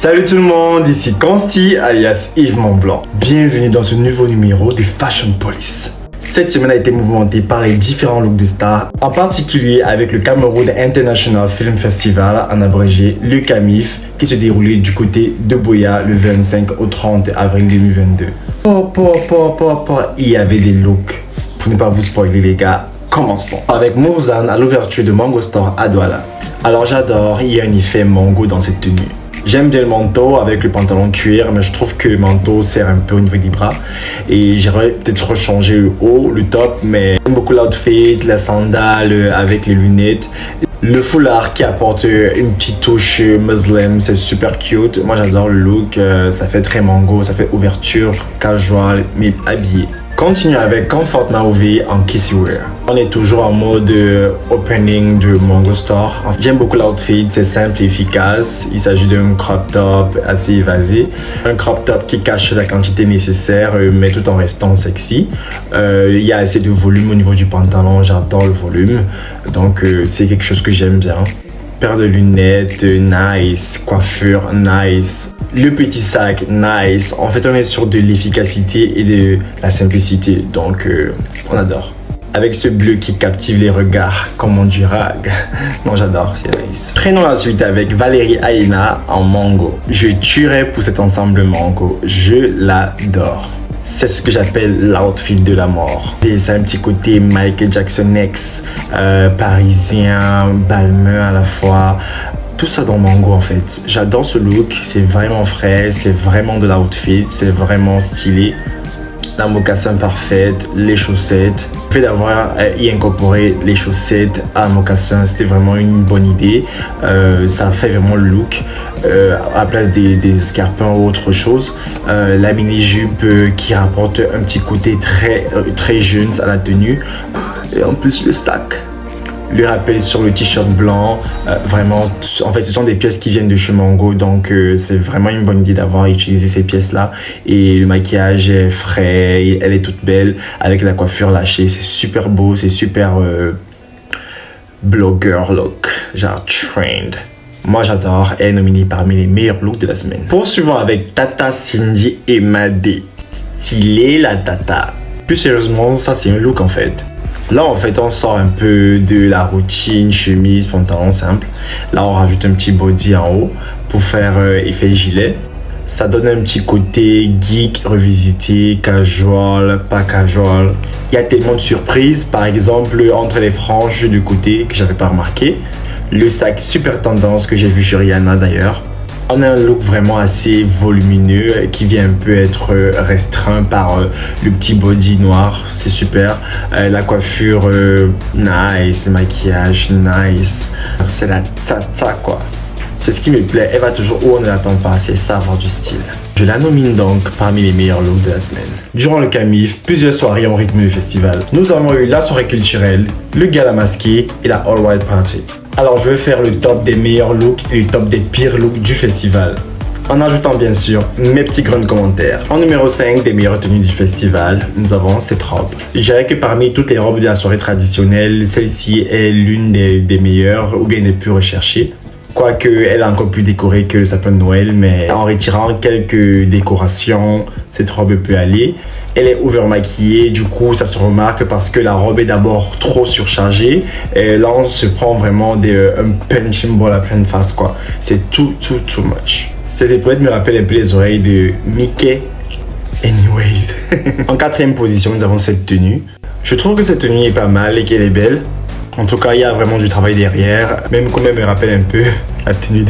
Salut tout le monde, ici Consti alias Yves Montblanc. Bienvenue dans ce nouveau numéro de Fashion Police. Cette semaine a été mouvementée par les différents looks de stars, en particulier avec le Cameroun International Film Festival, en abrégé le CAMIF, qui se déroulait du côté de Buea le 25 au 30 avril 2022. Il y avait des looks. Pour ne pas vous spoiler les gars, commençons. Avec Mourzane à l'ouverture de Mango Store à Douala. Alors j'adore, il y a un effet mango dans cette tenue. J'aime bien le manteau avec le pantalon cuir, mais je trouve que le manteau sert un peu au niveau des bras. Et j'aimerais peut-être rechanger le haut, le top, mais j'aime beaucoup l'outfit, la sandale avec les lunettes. Le foulard qui apporte une petite touche muslin, c'est super cute. Moi j'adore le look, ça fait très mango, ça fait ouverture, casual, mais habillé. Continue avec Comfort Mauvais en Kissy Wear. On est toujours en mode opening de Mango Store. J'aime beaucoup l'outfit, c'est simple et efficace. Il s'agit d'un crop top assez évasé. Un crop top qui cache la quantité nécessaire, mais tout en restant sexy. Il y a assez de volume au niveau du pantalon, j'adore le volume. Donc c'est quelque chose que j'aime bien. Paire de lunettes, nice. Coiffure, nice. Le petit sac, nice. En fait, on est sur de l'efficacité et de la simplicité. Donc, on adore. Avec ce bleu qui captive les regards, comme on dira. Non, j'adore, c'est nice. Prenons la suite avec Valérie Aina en mango. Je tuerais pour cet ensemble mango. Je l'adore. C'est ce que j'appelle l'outfit de la mort. Et c'est un petit côté Michael Jackson X, parisien, balmain à la fois. Tout ça dans mango en fait. J'adore ce look, c'est vraiment frais, c'est vraiment de l'outfit, c'est vraiment stylé. La mocassin parfaite, les chaussettes. Le fait d'avoir incorporé les chaussettes à la mocassin, c'était vraiment une bonne idée. Ça fait vraiment le look. À la place des escarpins ou autre chose. La mini-jupe qui rapporte un petit côté très jeune à la tenue. Et en plus le sac. Le rappel sur le t-shirt blanc, vraiment, en fait ce sont des pièces qui viennent de chez Mango, donc c'est vraiment une bonne idée d'avoir utilisé ces pièces là. Et le maquillage est frais, elle est toute belle avec la coiffure lâchée, c'est super beau, c'est super blogger look, genre trend. Moi j'adore, elle est nominée parmi les meilleurs looks de la semaine. Poursuivons avec Tata Cindy et Madé. Stylé la Tata. Plus sérieusement, ça c'est un look en fait. Là, en fait, on sort un peu de la routine, chemise, pantalon simple. Là, on rajoute un petit body en haut pour faire effet gilet. Ça donne un petit côté geek, revisité, casual, pas casual. Il y a tellement de surprises, par exemple, entre les franges de côté que j'avais pas remarqué. Le sac super tendance que j'ai vu sur Rihanna d'ailleurs. On a un look vraiment assez volumineux qui vient un peu être restreint par le petit body noir, c'est super. La coiffure, nice, le maquillage, nice. C'est la tata quoi. C'est ce qui me plaît, elle va toujours où on ne l'attend pas, c'est ça avoir du style. Je la nomine donc parmi les meilleurs looks de la semaine. Durant le CAMIF, plusieurs soirées ont rythmé le festival. Nous avons eu la soirée culturelle, le gala masqué et la All White Party. Alors je vais faire le top des meilleurs looks et le top des pires looks du festival. En ajoutant bien sûr mes petits grains de commentaires. En numéro 5 des meilleures tenues du festival, nous avons cette robe. Je dirais que parmi toutes les robes de la soirée traditionnelle, celle-ci est l'une des meilleures ou bien des plus recherchées. Quoique elle est encore plus décorée que le sapin de Noël, mais en retirant quelques décorations, cette robe peut aller. Elle est over maquillée, du coup ça se remarque parce que la robe est d'abord trop surchargée. Et là on se prend vraiment un punching ball à pleine face quoi. C'est too much. Ces épaulettes me rappellent un peu les oreilles de Mickey. Anyways. En quatrième position, nous avons cette tenue. Je trouve que cette tenue est pas mal et qu'elle est belle. En tout cas, il y a vraiment du travail derrière. Même quand même me rappelle un peu la tenue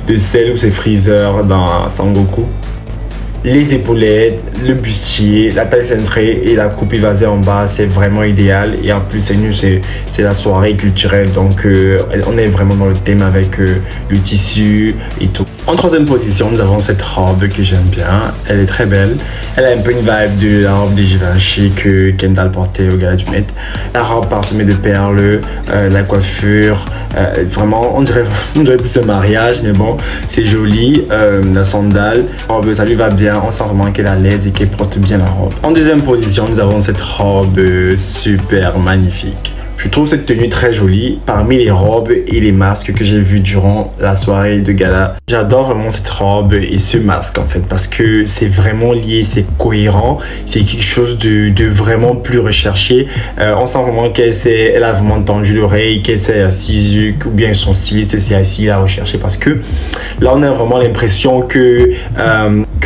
de celle ou ses Freezer dans Sangoku. Les épaulettes, le bustier, la taille cintrée et la coupe évasée en bas, c'est vraiment idéal. Et en plus, c'est la soirée culturelle, donc on est vraiment dans le thème avec le tissu et tout. En troisième position, nous avons cette robe que j'aime bien. Elle est très belle. Elle a un peu une vibe de la robe de Givenchy que Kendall portait au gala du Met. La robe parsemée de perles, la coiffure, vraiment, on dirait plus un mariage, mais bon, c'est joli. La sandale, robe, ça lui va bien. On sent vraiment qu'elle est à l'aise et qu'elle porte bien la robe. En deuxième position, nous avons cette robe super magnifique. Je trouve cette tenue très jolie. Parmi les robes et les masques que j'ai vus durant la soirée de gala, j'adore vraiment cette robe et ce masque en fait parce que c'est vraiment lié, c'est cohérent, c'est quelque chose de vraiment plus recherché. On sent vraiment elle a vraiment tendu l'oreille, qu'elle s'est assise ou bien son styliste s'est assis à rechercher parce que là on a vraiment l'impression que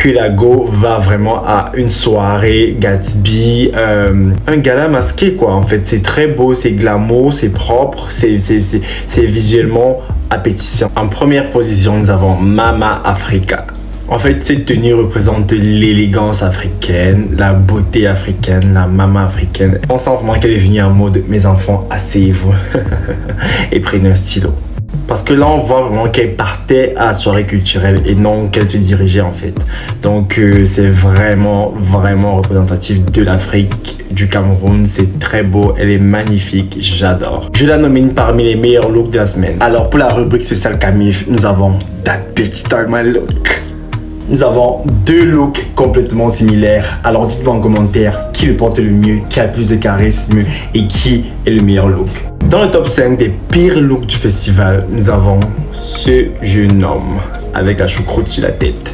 la go va vraiment à une soirée Gatsby, un gala masqué quoi. En fait, c'est très beau, c'est glamour, c'est propre, c'est visuellement appétissant. En première position, nous avons Mama Africa. En fait, cette tenue représente l'élégance africaine, la beauté africaine, la mama africaine. On sent vraiment qu'elle est venue en mode « Mes enfants, asseyez-vous et prenez un stylo ». Parce que là, on voit vraiment qu'elle partait à la soirée culturelle et non qu'elle se dirigeait en fait. Donc, c'est vraiment représentatif de l'Afrique, du Cameroun. C'est très beau, elle est magnifique, j'adore. Je la nomine parmi les meilleurs looks de la semaine. Alors, pour la rubrique spéciale Camif, nous avons That Bitch Style My Look. Nous avons deux looks complètement similaires. Alors dites-moi en commentaire qui le porte le mieux, qui a le plus de charisme et qui est le meilleur look. Dans le top 5 des pires looks du festival, nous avons ce jeune homme avec la choucroute sur la tête.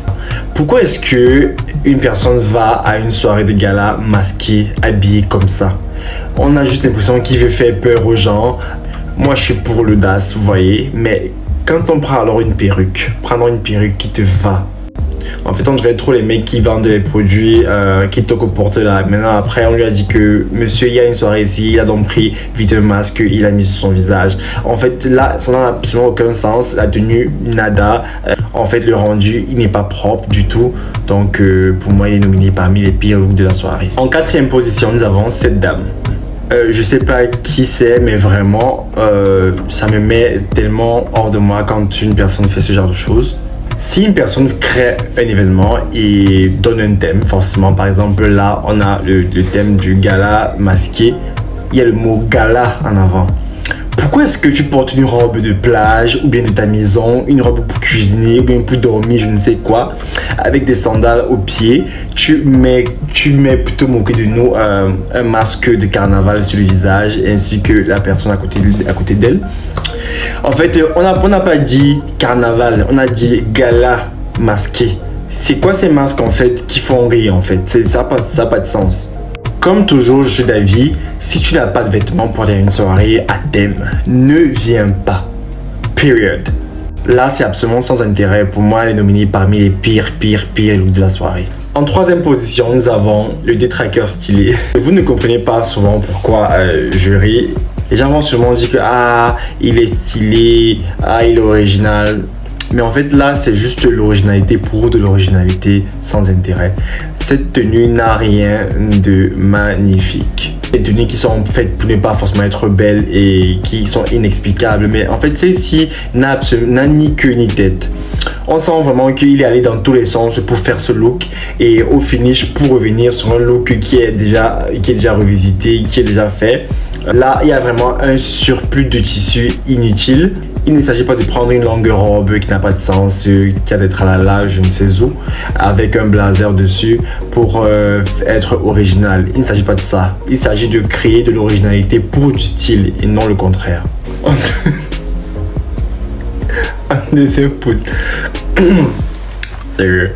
Pourquoi est-ce que une personne va à une soirée de gala masquée, habillée comme ça? On a juste l'impression qu'il veut faire peur aux gens. Moi je suis pour l'audace, vous voyez, mais quand on prend alors une perruque, prenons une perruque qui te va. En fait, on dirait trop les mecs qui vendent les produits qui toquent aux portes là. Maintenant, après, on lui a dit que monsieur, il y a une soirée ici, il a donc pris vite un masque, il a mis sur son visage. En fait, là, ça n'a absolument aucun sens. La tenue, nada. En fait, le rendu, il n'est pas propre du tout. Donc, pour moi, il est nominé parmi les pires looks de la soirée. En quatrième position, nous avons cette dame. Je sais pas qui c'est, mais vraiment, ça me met tellement hors de moi quand une personne fait ce genre de choses. Si une personne crée un événement et donne un thème, forcément, par exemple, là, on a le thème du gala masqué, il y a le mot gala en avant. Pourquoi est-ce que tu portes une robe de plage ou bien de ta maison, une robe pour cuisiner ou bien pour dormir, je ne sais quoi, avec des sandales aux pieds, tu mets plutôt moquer de nous un masque de carnaval sur le visage ainsi que la personne à côté d'elle. En fait, on n'a pas dit carnaval, on a dit gala masqué. C'est quoi ces masques en fait qui font rire en fait? Ça n'a pas de sens. Comme toujours, je suis d'avis, si tu n'as pas de vêtements pour aller à une soirée à thème, ne viens pas. Period. Là, c'est absolument sans intérêt. Pour moi, elle est nominée parmi les pires looks de la soirée. En troisième position, nous avons le détraqueur stylé. Vous ne comprenez pas souvent pourquoi je ris. Les gens vont sûrement dire que il est stylé, il est original. Mais en fait là c'est juste l'originalité pour de l'originalité sans intérêt. Cette tenue n'a rien de magnifique. Des tenues qui sont faites pour ne pas forcément être belles et qui sont inexplicables. Mais en fait celle-ci n'a ni queue ni tête. On sent vraiment qu'il est allé dans tous les sens pour faire ce look et au finish pour revenir sur un look qui est déjà revisité, qui est déjà fait. Là, il y a vraiment un surplus de tissu inutile. Il ne s'agit pas de prendre une longue robe qui n'a pas de sens, qui a des tralala, je ne sais où, avec un blazer dessus pour être original. Il ne s'agit pas de ça. Il s'agit de créer de l'originalité pour du style et non le contraire. Sérieux.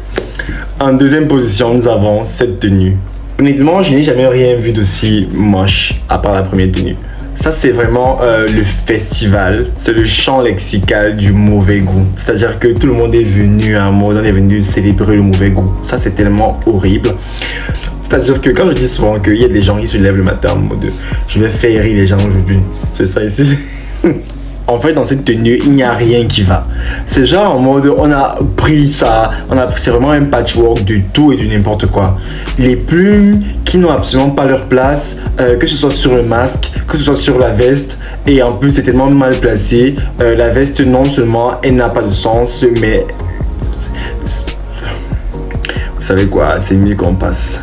En deuxième position, nous avons cette tenue. Honnêtement, je n'ai jamais rien vu d'aussi moche à part la première tenue. Ça, c'est vraiment le festival, c'est le champ lexical du mauvais goût. C'est-à-dire que tout le monde est venu à un mode, on est venu célébrer le mauvais goût. Ça, c'est tellement horrible. C'est-à-dire que quand je dis souvent qu'il y a des gens qui se lèvent le matin en mode je vais faire rire les gens aujourd'hui, c'est ça ici. En fait, dans cette tenue, il n'y a rien qui va. C'est genre en mode, on a pris ça, c'est vraiment un patchwork de tout et de n'importe quoi. Les plumes qui n'ont absolument pas leur place, que ce soit sur le masque, que ce soit sur la veste, et en plus c'est tellement mal placé. La veste, non seulement elle n'a pas de sens, mais vous savez quoi, c'est mieux qu'on passe.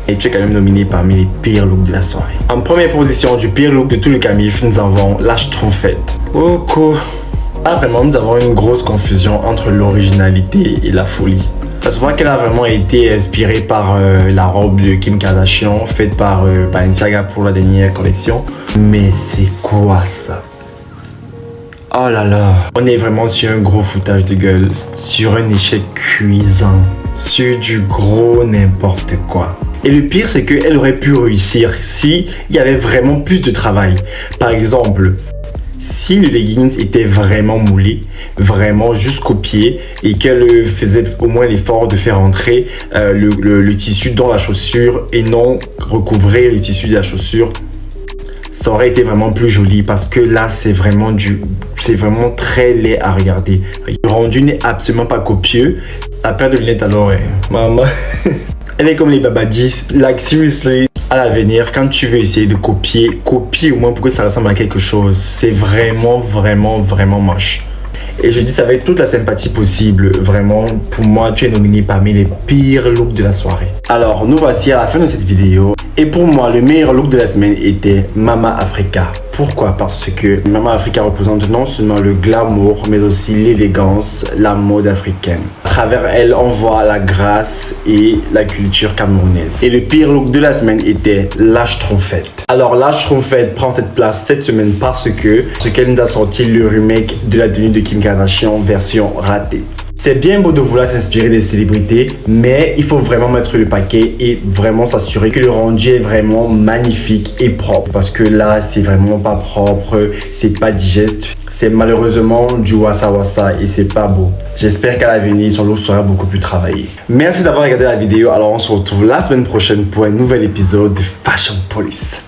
Et tu es quand même nominé parmi les pires looks de la soirée. En première position du pire look de tout le Camif, nous avons la Schtroumpfette. Là vraiment nous avons une grosse confusion entre l'originalité et la folie. Ça se voit qu'elle a vraiment été inspirée par la robe de Kim Kardashian faite par Balenciaga pour la dernière collection. Mais c'est quoi ça? Oh là là, on est vraiment sur un gros foutage de gueule, sur un échec cuisant, sur du gros n'importe quoi. Et le pire, c'est qu'elle aurait pu réussir si il y avait vraiment plus de travail. Par exemple, si le leggings était vraiment moulé, vraiment jusqu'au pied, et qu'elle faisait au moins l'effort de faire entrer le tissu dans la chaussure et non recouvrer le tissu de la chaussure, ça aurait été vraiment plus joli parce que là, c'est vraiment très laid à regarder. Le rendu n'est absolument pas copieux. La paire de lunettes alors, maman, elle est comme les babadis. Like seriously, à l'avenir, quand tu veux essayer de copier au moins pour que ça ressemble à quelque chose. C'est vraiment moche. Et je dis ça avec toute la sympathie possible. Vraiment, pour moi, tu es nominé parmi les pires looks de la soirée. Alors, nous voici à la fin de cette vidéo. Et pour moi, le meilleur look de la semaine était Mama Africa. Pourquoi? Parce que Mama Africa représente non seulement le glamour, mais aussi l'élégance, la mode africaine. À travers elle, on voit la grâce et la culture camerounaise. Et le pire look de la semaine était la Schtroumpfette. Alors, la Schtroumpfette prend cette place cette semaine parce qu'elle nous a sorti le remake de la tenue de Kim Kardashian version ratée. C'est bien beau de vouloir s'inspirer des célébrités, mais il faut vraiment mettre le paquet et vraiment s'assurer que le rendu est vraiment magnifique et propre. Parce que là, c'est vraiment pas propre, c'est pas digeste. C'est malheureusement du wassa et c'est pas beau. J'espère qu'à l'avenir, son look sera beaucoup plus travaillé. Merci d'avoir regardé la vidéo. Alors, on se retrouve la semaine prochaine pour un nouvel épisode de Fashion Police.